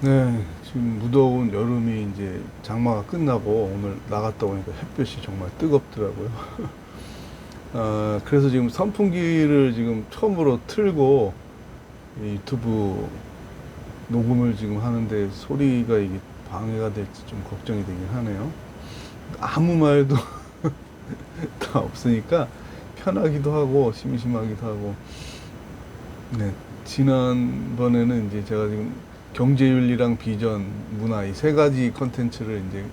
네, 지금 무더운 여름이 이제 장마가 끝나고 오늘 나갔다 오니까 햇볕이 정말 뜨겁더라고요. 그래서 지금 선풍기를 지금 처음으로 틀고 이 유튜브 녹음을 지금 하는데 소리가 이게 방해가 될지 좀 걱정이 되긴 하네요. 아무 말도 다 없으니까 편하기도 하고 심심하기도 하고. 네, 지난번에는 이제 제가 지금 경제윤리랑 비전, 문화 이 세 가지 컨텐츠를 이제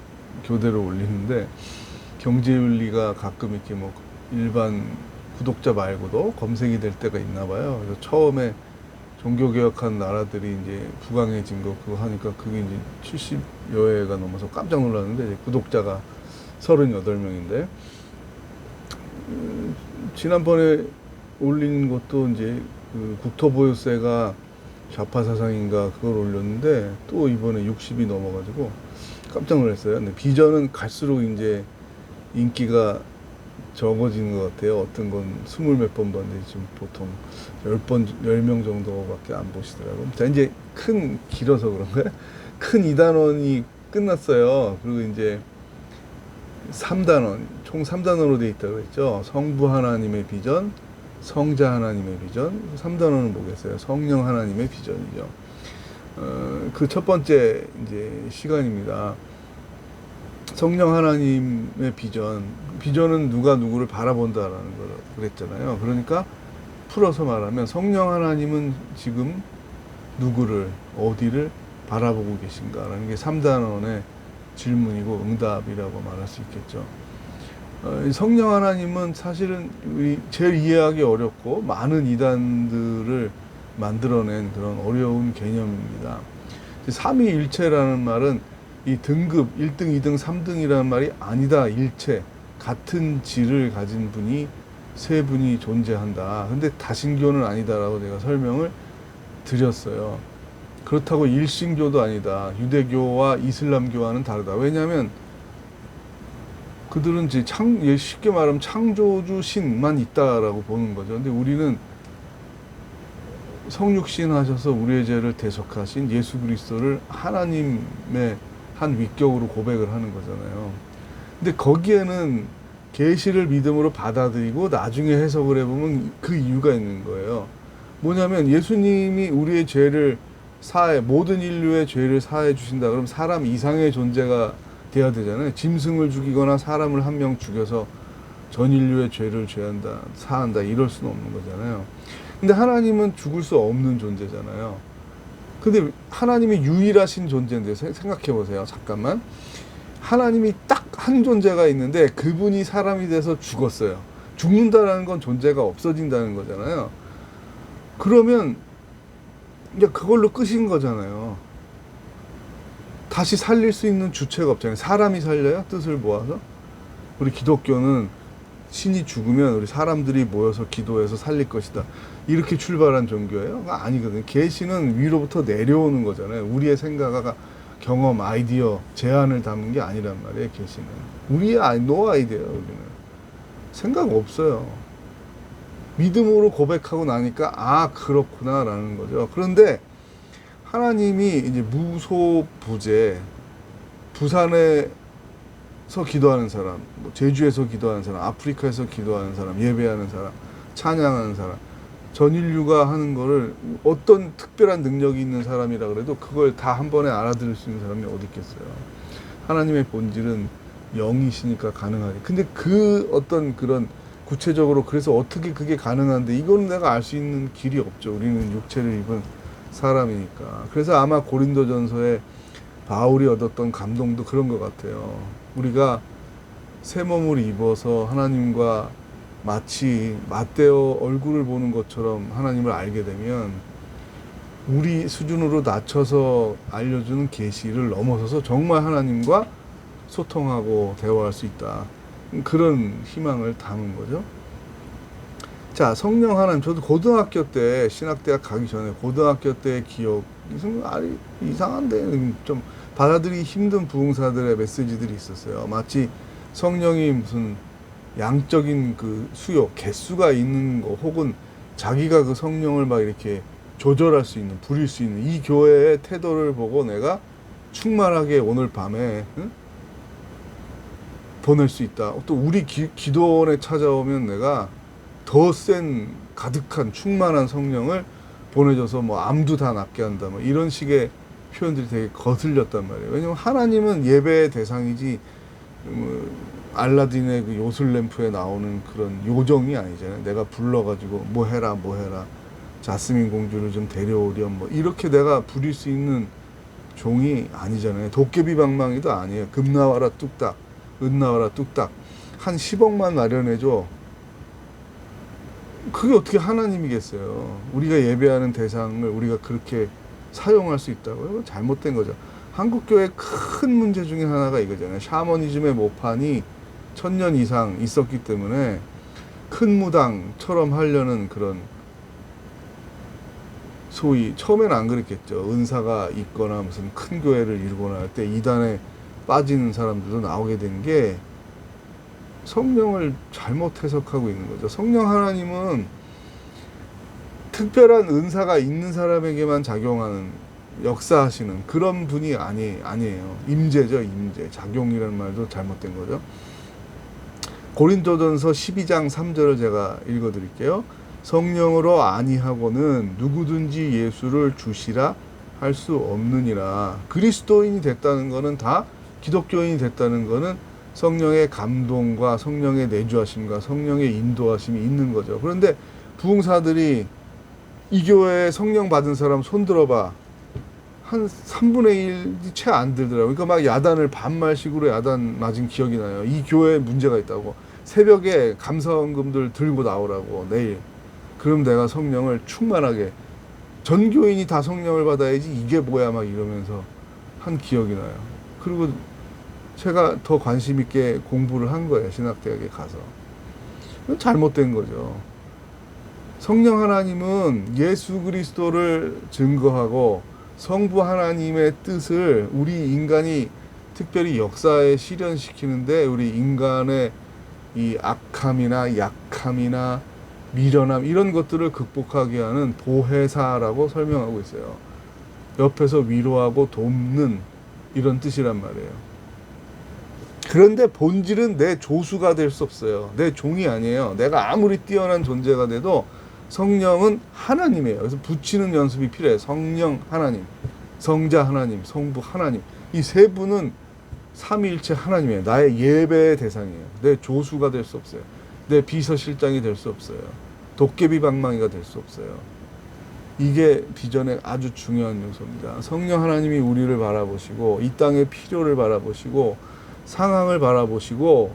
교대로 올리는데, 경제윤리가 가끔 이렇게 뭐 일반 구독자 말고도 검색이 될 때가 있나 봐요. 그래서 처음에 종교개혁한 나라들이 이제 부강해진 거 그거 하니까 그게 이제 70여 회가 넘어서 깜짝 놀랐는데, 이제 구독자가 38명인데, 지난번에 올린 것도 이제 그 국토보유세가 좌파 사상인가 그걸 올렸는데 또 이번에 60이 넘어가지고 깜짝 놀랐어요. 근데 비전은 갈수록 이제 인기가 적어지는 것 같아요. 어떤 건 스물 몇 번 봤는데 지금 보통 10번, 10명 정도밖에 안 보시더라고요. 자, 이제 길어서 그런가요? 큰 2단원이 끝났어요. 그리고 이제 3단원, 총 3단원으로 되어 있다고 했죠. 성부 하나님의 비전, 성자 하나님의 비전, 3단원은 뭐겠어요? 성령 하나님의 비전이죠. 그 첫 번째 이제 시간입니다. 성령 하나님의 비전. 비전은 누가 누구를 바라본다라는 걸 그랬잖아요. 그러니까 풀어서 말하면 성령 하나님은 지금 누구를, 어디를 바라보고 계신가라는 게 3단원의 질문이고 응답이라고 말할 수 있겠죠. 성령 하나님은 사실은 제일 이해하기 어렵고 많은 이단들을 만들어낸 그런 어려운 개념입니다. 삼위일체라는 말은 이 등급 1등, 2등, 3등이라는 말이 아니다. 일체, 같은 질을 가진 분이 세 분이 존재한다. 근데 다신교는 아니다라고 내가 설명을 드렸어요. 그렇다고 일신교도 아니다. 유대교와 이슬람교와는 다르다. 왜냐하면 그들은 이제 쉽게 말하면 창조주 신만 있다라고 보는 거죠. 근데 우리는 성육신 하셔서 우리의 죄를 대속하신 예수 그리스도를 하나님의 한 위격으로 고백을 하는 거잖아요. 근데 거기에는 계시를 믿음으로 받아들이고 나중에 해석을 해보면 그 이유가 있는 거예요. 뭐냐면 예수님이 우리의 죄를 모든 인류의 죄를 사해 주신다. 그럼 사람 이상의 존재가 돼야 되잖아요. 짐승을 죽이거나 사람을 한 명 죽여서 전 인류의 죄를 사한다. 이럴 수는 없는 거잖아요. 근데 하나님은 죽을 수 없는 존재잖아요. 근데 하나님이 유일하신 존재인데 생각해 보세요. 잠깐만. 하나님이 딱 한 존재가 있는데 그분이 사람이 돼서 죽었어요. 죽는다라는 건 존재가 없어진다는 거잖아요. 그러면 이제 그걸로 끝인 거잖아요. 다시 살릴 수 있는 주체가 없잖아요. 사람이 살려요? 뜻을 모아서? 우리 기독교는 신이 죽으면 우리 사람들이 모여서 기도해서 살릴 것이다. 이렇게 출발한 종교예요? 아니거든요. 계시는 위로부터 내려오는 거잖아요. 우리의 생각, 경험, 아이디어, 제안을 담은 게 아니란 말이에요. 계시는 우리의 노 아이디어예요. 우리는 생각 없어요. 믿음으로 고백하고 나니까 그렇구나라는 거죠. 그런데 하나님이 이제 무소부재, 부산에서 기도하는 사람, 뭐 제주에서 기도하는 사람, 아프리카에서 기도하는 사람, 예배하는 사람, 찬양하는 사람, 전 인류가 하는 거를 어떤 특별한 능력이 있는 사람이라 그래도 그걸 다 한 번에 알아들을 수 있는 사람이 어디 있겠어요. 하나님의 본질은 영이시니까 가능하지. 근데 그 어떤 그런 구체적으로 그래서 어떻게 그게 가능한데 이거는 내가 알 수 있는 길이 없죠. 우리는 육체를 입은 사람이니까. 그래서 아마 고린도전서에 바울이 얻었던 감동도 그런 것 같아요. 우리가 새 몸을 입어서 하나님과 마치 맞대어 얼굴을 보는 것처럼 하나님을 알게 되면 우리 수준으로 낮춰서 알려주는 계시를 넘어서서 정말 하나님과 소통하고 대화할 수 있다. 그런 희망을 담은 거죠. 자, 성령 하나님. 저도 고등학교 때, 신학대학 가기 전에 고등학교 때 기억, 이상한데 좀 받아들이기 힘든 부흥사들의 메시지들이 있었어요. 마치 성령이 무슨 양적인 그 수요, 개수가 있는 거, 혹은 자기가 그 성령을 막 이렇게 조절할 수 있는, 부릴 수 있는 이 교회의 태도를 보고 내가 충만하게 오늘 밤에 보낼 수 있다. 또 우리 기도원에 찾아오면 내가 더 센 가득한 충만한 성령을 보내줘서 뭐 암도 다 낫게 한다. 뭐 이런 식의 표현들이 되게 거슬렸단 말이에요. 왜냐면 하나님은 예배의 대상이지 알라딘의 그 요술램프에 나오는 그런 요정이 아니잖아요. 내가 불러가지고 뭐 해라 자스민 공주를 좀 데려오렴 뭐 이렇게 내가 부릴 수 있는 종이 아니잖아요. 도깨비 방망이도 아니에요. 금 나와라 뚝딱, 은 나와라 뚝딱, 한 10억만 마련해줘. 그게 어떻게 하나님이겠어요. 우리가 예배하는 대상을 우리가 그렇게 사용할 수 있다고요? 잘못된 거죠. 한국교회의 큰 문제 중에 하나가 이거잖아요. 샤머니즘의 모판이 1000년 이상 있었기 때문에 큰 무당처럼 하려는 그런, 소위 처음에는 안 그랬겠죠. 은사가 있거나 무슨 큰 교회를 이루거나 할 때 이단에 빠지는 사람들도 나오게 된 게 성령을 잘못 해석하고 있는 거죠. 성령 하나님은 특별한 은사가 있는 사람에게만 작용하는, 역사하시는 그런 분이 아니에요. 임재죠, 임재. 작용이라는 말도 잘못된 거죠. 고린도전서 12장 3절을 제가 읽어드릴게요. 성령으로 아니하고는 누구든지 예수를 주시라 할 수 없느니라. 그리스도인이 됐다는 것은, 다 기독교인이 됐다는 것은 성령의 감동과 성령의 내주하심과 성령의 인도하심이 있는 거죠. 그런데 부흥사들이 이 교회에 성령 받은 사람 손 들어봐. 한 3분의 1이 채 안 들더라고요. 그러니까 막 야단을 반말식으로 야단 맞은 기억이 나요. 이 교회에 문제가 있다고. 새벽에 감사원금들 들고 나오라고, 내일. 그럼 내가 성령을 충만하게, 전 교인이 다 성령을 받아야지 이게 뭐야 막 이러면서 한 기억이 나요. 그리고 제가 더 관심 있게 공부를 한 거예요. 신학대학에 가서. 잘못된 거죠. 성령 하나님은 예수 그리스도를 증거하고 성부 하나님의 뜻을 우리 인간이 특별히 역사에 실현시키는데, 우리 인간의 이 악함이나 약함이나 미련함 이런 것들을 극복하게 하는 보혜사라고 설명하고 있어요. 옆에서 위로하고 돕는 이런 뜻이란 말이에요. 그런데 본질은 내 조수가 될 수 없어요. 내 종이 아니에요. 내가 아무리 뛰어난 존재가 돼도 성령은 하나님이에요. 그래서 붙이는 연습이 필요해요. 성령 하나님, 성자 하나님, 성부 하나님. 이 세 분은 삼위일체 하나님이에요. 나의 예배의 대상이에요. 내 조수가 될 수 없어요. 내 비서실장이 될 수 없어요. 도깨비 방망이가 될 수 없어요. 이게 비전의 아주 중요한 요소입니다. 성령 하나님이 우리를 바라보시고 이 땅의 필요를 바라보시고 상황을 바라보시고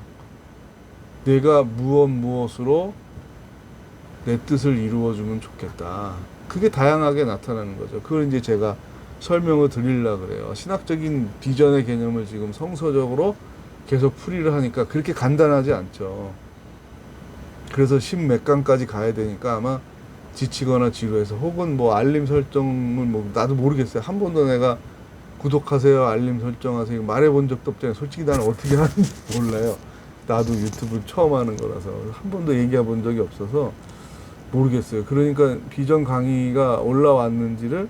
내가 무엇으로 내 뜻을 이루어주면 좋겠다. 그게 다양하게 나타나는 거죠. 그걸 이제 제가 설명을 드리려고 그래요. 신학적인 비전의 개념을 지금 성서적으로 계속 풀이를 하니까 그렇게 간단하지 않죠. 그래서 10몇 강까지 가야 되니까 아마 지치거나 지루해서, 혹은 뭐 알림 설정을 뭐 나도 모르겠어요. 한 번도 내가 구독하세요, 알림 설정하세요 말해본 적도 없잖아요. 솔직히 나는 어떻게 하는지 몰라요. 나도 유튜브 처음 하는 거라서 한 번도 얘기해 본 적이 없어서 모르겠어요. 그러니까 비전 강의가 올라왔는지를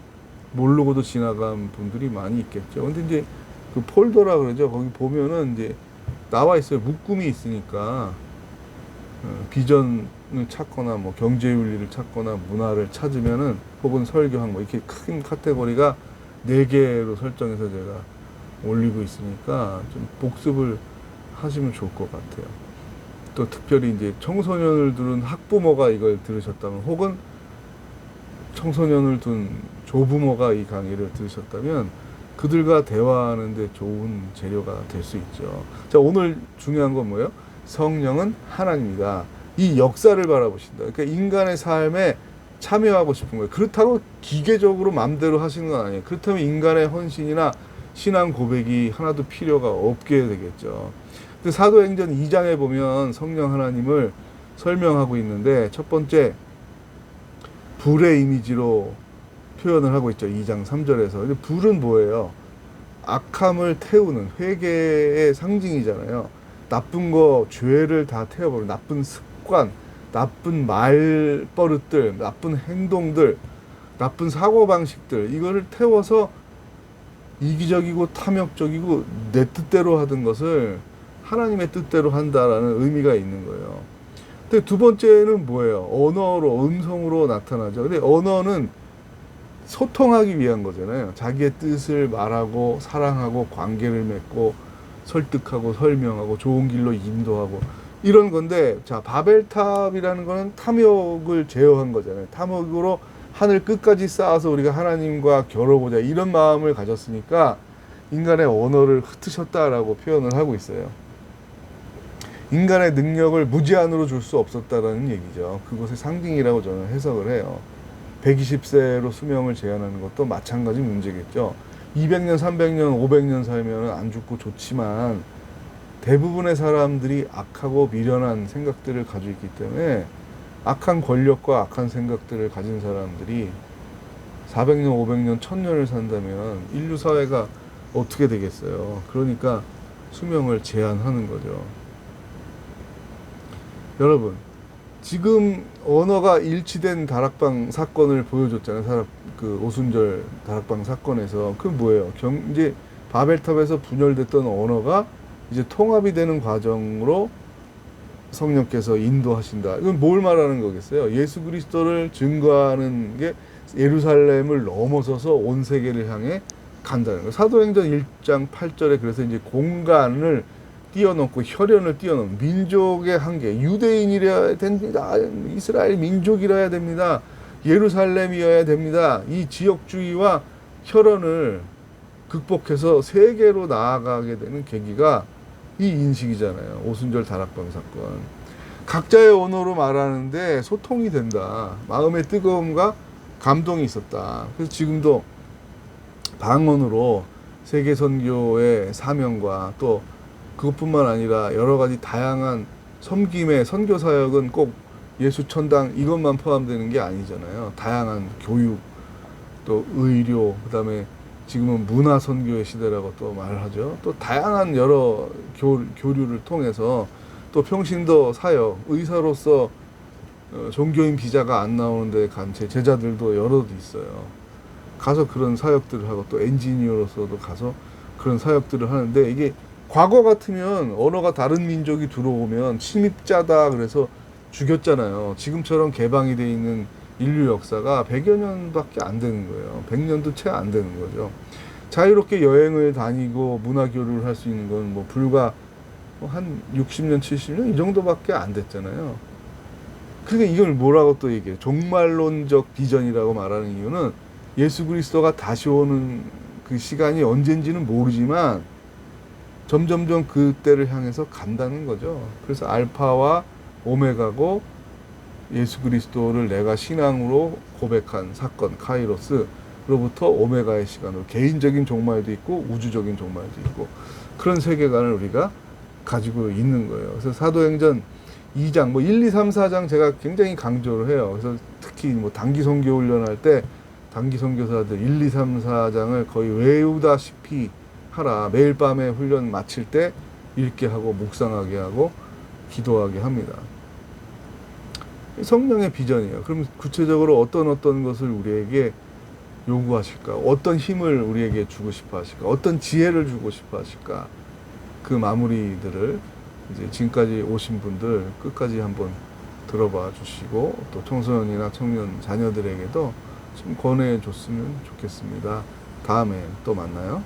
모르고도 지나간 분들이 많이 있겠죠. 근데 이제 그 폴더라 그러죠. 거기 보면은 이제 나와 있어요. 묶음이 있으니까 비전을 찾거나 뭐 경제윤리를 찾거나 문화를 찾으면은, 혹은 설교학 뭐 이렇게 큰 카테고리가 4개로 설정해서 제가 올리고 있으니까 좀 복습을 하시면 좋을 것 같아요. 또 특별히 이제 청소년을 두는 학부모가 이걸 들으셨다면, 혹은 청소년을 둔 조부모가 이 강의를 들으셨다면 그들과 대화하는 데 좋은 재료가 될 수 있죠. 자, 오늘 중요한 건 뭐예요? 성령은 하나님이다. 이 역사를 바라보신다. 그러니까 인간의 삶에 참여하고 싶은 거예요. 그렇다고 기계적으로 맘대로 하시는 건 아니에요. 그렇다면 인간의 헌신이나 신앙 고백이 하나도 필요가 없게 되겠죠. 근데 사도행전 2장에 보면 성령 하나님을 설명하고 있는데, 첫 번째 불의 이미지로 표현을 하고 있죠. 2장 3절에서. 근데 불은 뭐예요? 악함을 태우는 회개의 상징이잖아요. 나쁜 거, 죄를 다 태워버리는 나쁜 습관, 나쁜 말버릇들, 나쁜 행동들 나쁜 사고방식들 이거를 태워서 이기적이고 탐욕적이고 내 뜻대로 하던 것을 하나님의 뜻대로 한다라는 의미가 있는 거예요. 근데 두 번째는 뭐예요? 언어로, 음성으로 나타나죠. 근데 언어는 소통하기 위한 거잖아요. 자기의 뜻을 말하고 사랑하고 관계를 맺고 설득하고 설명하고 좋은 길로 인도하고 이런 건데, 자, 바벨탑이라는 거는 탐욕을 제어한 거잖아요. 탐욕으로 하늘 끝까지 쌓아서 우리가 하나님과 겨뤄보자 이런 마음을 가졌으니까 인간의 언어를 흩으셨다라고 표현을 하고 있어요. 인간의 능력을 무제한으로 줄 수 없었다라는 얘기죠. 그것의 상징이라고 저는 해석을 해요. 120세로 수명을 제한하는 것도 마찬가지 문제겠죠. 200년, 300년, 500년 살면 안 죽고 좋지만 대부분의 사람들이 악하고 미련한 생각들을 가지고 있기 때문에 악한 권력과 악한 생각들을 가진 사람들이 400년, 500년, 1000년을 산다면 인류 사회가 어떻게 되겠어요. 그러니까 수명을 제한하는 거죠. 여러분, 지금 언어가 일치된 다락방 사건을 보여줬잖아요. 그 오순절 다락방 사건에서. 그 뭐예요? 이제 바벨탑에서 분열됐던 언어가 이제 통합이 되는 과정으로 성령께서 인도하신다. 이건 뭘 말하는 거겠어요? 예수 그리스도를 증거하는 게 예루살렘을 넘어서서 온 세계를 향해 간다는 거예요. 사도행전 1장 8절에 그래서 이제 공간을 뛰어넘고 혈연을 뛰어넘는 민족의 한계, 유대인이라야 됩니다. 이스라엘 민족이라야 됩니다. 예루살렘이어야 됩니다. 이 지역주의와 혈연을 극복해서 세계로 나아가게 되는 계기가 이 인식이잖아요. 오순절 다락방 사건. 각자의 언어로 말하는데 소통이 된다. 마음의 뜨거움과 감동이 있었다. 그래서 지금도 방언으로 세계 선교의 사명과 또 그것뿐만 아니라 여러 가지 다양한 섬김의 선교 사역은 꼭 예수 천당 이것만 포함되는 게 아니잖아요. 다양한 교육, 또 의료, 그다음에 지금은 문화 선교의 시대라고 또 말하죠. 또 다양한 여러 교류를 통해서 또 평신도 사역, 의사로서 종교인 비자가 안 나오는데 간 제 제자들도 여럿 있어요. 가서 그런 사역들을 하고 또 엔지니어로서도 가서 그런 사역들을 하는데, 이게 과거 같으면 언어가 다른 민족이 들어오면 침입자다 그래서 죽였잖아요. 지금처럼 개방이 돼 있는 인류 역사가 100여 년밖에 안 되는 거예요. 100년도 채 안 되는 거죠. 자유롭게 여행을 다니고 문화 교류를 할 수 있는 건 뭐 불과 한 60년, 70년 이 정도밖에 안 됐잖아요. 그러니까 이걸 뭐라고 또 얘기해요? 종말론적 비전이라고 말하는 이유는 예수 그리스도가 다시 오는 그 시간이 언젠지는 모르지만 점점점 그때를 향해서 간다는 거죠. 그래서 알파와 오메가고 예수 그리스도를 내가 신앙으로 고백한 사건 카이로스로부터 오메가의 시간으로 개인적인 종말도 있고 우주적인 종말도 있고 그런 세계관을 우리가 가지고 있는 거예요. 그래서 사도행전 2장, 뭐 1, 2, 3, 4장 제가 굉장히 강조를 해요. 그래서 특히 뭐 단기 선교 훈련할 때 단기 선교사들 1, 2, 3, 4장을 거의 외우다시피 하라. 매일 밤에 훈련 마칠 때 읽게 하고 묵상하게 하고 기도하게 합니다. 성령의 비전이에요. 그럼 구체적으로 어떤 것을 우리에게 요구하실까? 어떤 힘을 우리에게 주고 싶어 하실까? 어떤 지혜를 주고 싶어 하실까? 그 마무리들을 이제 지금까지 오신 분들 끝까지 한번 들어봐 주시고 또 청소년이나 청년 자녀들에게도 좀 권해 줬으면 좋겠습니다. 다음에 또 만나요.